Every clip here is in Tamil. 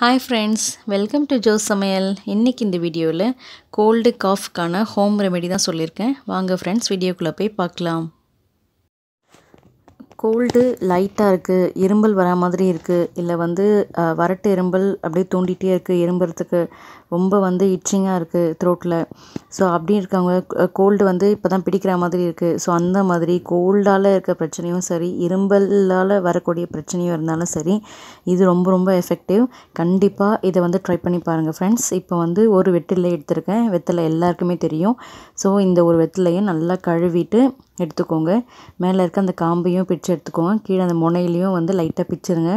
Hi friends, welcome to Joe's சமையல். இன்னைக்கு இந்த வீடியோவில் கோல்டு காஃப்க்கான ஹோம் ரெமெடி தான் சொல்லியிருக்கேன். வாங்க ஃப்ரெண்ட்ஸ் வீடியோக்குள்ளே போய் பார்க்கலாம். கோல்டு லைட்டாக இருக்குது, இரும்பல் வரா மாதிரி இருக்குது, இல்லை வறட்டு இரும்பல் அப்படியே தூண்டிகிட்டே இருக்குது, இரும்புறதுக்கு ரொம்ப இச்சிங்காக இருக்குது த்ரோட்டில். ஸோ அப்படி இருக்கவங்க கோல்டு இப்போ தான் பிடிக்கிற மாதிரி இருக்குது. ஸோ அந்த மாதிரி கோல்டால் இருக்க பிரச்சனையும் சரி, இரும்பலால் வரக்கூடிய பிரச்சனையும் இருந்தாலும் சரி, இது ரொம்ப ரொம்ப எஃபெக்டிவ். கண்டிப்பாக இதை ட்ரை பண்ணி பாருங்கள் ஃப்ரெண்ட்ஸ். இப்போ ஒரு வெற்றிலை எடுத்திருக்கேன். வெற்றிலை எல்லாருக்குமே தெரியும். ஸோ இந்த ஒரு வெற்றிலையை நல்லா கழுவிட்டு எடுத்துக்கோங்க. மேலே இருக்க அந்த காம்பையும் பிச்சு எடுத்துக்கோங்க. கீழே அந்த முனையிலையும் லைட்டாக பிச்சுருங்க.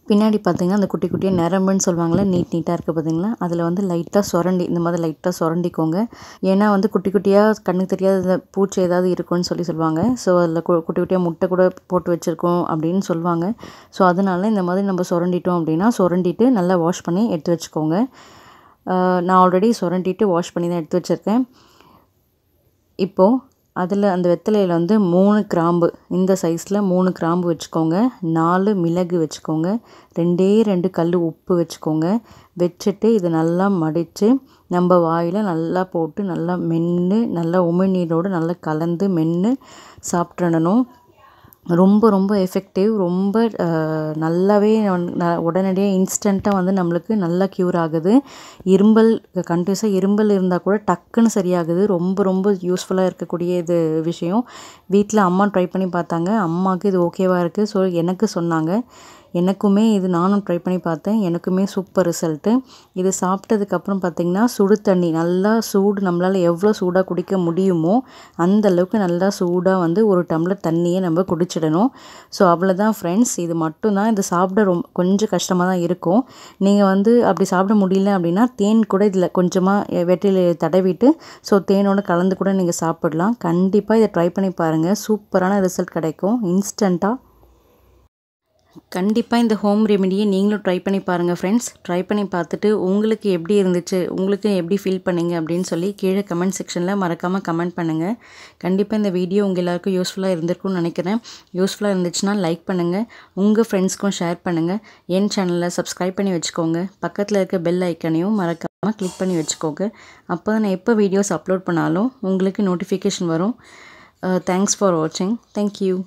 பின்னாடி பார்த்தீங்கன்னா அந்த குட்டி குட்டியாக நரம்புன்னு சொல்லுவாங்களே, நீட்டாக இருக்குது பார்த்தீங்களா, அதில் லைட்டாக சுரண்டி இந்த மாதிரி லைட்டாக சுரண்டிக்கோங்க. ஏன்னா குட்டி குட்டியாக கண்ணுக்கு தெரியாத பூச்சி ஏதாவது இருக்குன்னு சொல்லுவாங்க. ஸோ அதில் குட்டி குட்டியாக முட்டை கூட போட்டு வச்சுருக்கோம் அப்படின்னு சொல்லுவாங்க. ஸோ அதனால இந்த மாதிரி நம்ம சுரண்டிட்டோம் அப்படின்னா, சுரண்டிட்டு நல்லா வாஷ் பண்ணி எடுத்து வச்சுக்கோங்க. நான் ஆல்ரெடி சுரண்டிட்டு வாஷ் பண்ணி தான் எடுத்து வச்சுருக்கேன். இப்போது அதில் அந்த வெத்தலையில் 3 கிராம்பு, இந்த சைஸில் 3 கிராம்பு வச்சுக்கோங்க. 4 மிளகு வச்சுக்கோங்க. 2 கல் உப்பு வச்சுக்கோங்க. வச்சுட்டு இதை நல்லா மடித்து நம்ம வாயில் நல்லா போட்டு நல்லா மென்று நல்லா உமிழ்நீரோடு நல்லா கலந்து மென்று சாப்பிட்றணும். ரொம்ப ரொம்ப எஃபெக்டிவ். ரொம்ப நல்லாவே உடனடியாக இன்ஸ்டண்ட்டாக நம்மளுக்கு நல்லா க்யூர் ஆகுது. இரும்பல் கண்டினியூஸாக இரும்பல் இருந்தால் கூட டக்குன்னு சரியாகுது. ரொம்ப ரொம்ப யூஸ்ஃபுல்லாக இருக்கக்கூடிய இது விஷயம். வீட்டில் அம்மா ட்ரை பண்ணி பார்த்தாங்க. அம்மாவுக்கு இது ஓகேவாக இருக்குது. ஸோ எனக்கு சொன்னாங்க. எனக்குமே இது நானும் ட்ரை பண்ணி பார்த்தேன். எனக்குமே சூப்பர் ரிசல்ட்டு. இது சாப்பிட்டதுக்கப்புறம் பார்த்திங்கன்னா சுடு தண்ணி நல்லா சூடு, நம்மளால் எவ்வளோ சூடாக குடிக்க முடியுமோ அந்தளவுக்கு நல்லா சூடாக ஒரு டம்ளர் தண்ணியை நம்ம குடிச்சிடணும். ஸோ அவ்வளோதான் ஃப்ரெண்ட்ஸ். இது மட்டும்தான். இது சாப்பிட கொஞ்சம் கஷ்டமாக தான் இருக்கும். நீங்கள் அப்படி சாப்பிட முடியல அப்படின்னா தேன் கூட இதில் கொஞ்சமாக வெற்றிலை தடவிட்டு ஸோ தேனோடு கலந்து கூட நீங்கள் சாப்பிடலாம். கண்டிப்பாக இதை ட்ரை பண்ணி பாருங்கள். சூப்பரான ரிசல்ட் கிடைக்கும் இன்ஸ்டண்ட்டாக. கண்டிப்பாக இந்த ஹோம் ரெமெடியை நீங்களும் ட்ரை பண்ணி பாருங்கள் ஃப்ரெண்ட்ஸ். ட்ரை பண்ணி பார்த்துட்டு உங்களுக்கு எப்படி இருந்துச்சு, உங்களுக்கு எப்படி ஃபீல் பண்ணீங்க அப்படின்னு சொல்லி கீழே கமெண்ட் செக்ஷனில் மறக்காமல் கமெண்ட் பண்ணுங்கள். கண்டிப்பாக இந்த வீடியோ உங்கள் எல்லாருக்கும் யூஸ்ஃபுல்லாக இருந்திருக்கும்னு நினைக்கிறேன். யூஸ்ஃபுல்லாக இருந்துச்சுன்னா லைக் பண்ணுங்கள், உங்கள் ஃப்ரெண்ட்ஸ்க்கும் ஷேர் பண்ணுங்கள். என் சேனலை சப்ஸ்கிரைப் பண்ணி வச்சுக்கோங்க. பக்கத்தில் இருக்க பெல் ஐக்கனையும் மறக்காமல் கிளிக் பண்ணி வச்சுக்கோங்க. அப்போ தான் நான் எப்போ வீடியோஸ் அப்லோட் பண்ணாலும் உங்களுக்கு நோட்டிஃபிகேஷன் வரும். தேங்க்ஸ் ஃபார் வாட்சிங். தேங்க்யூ.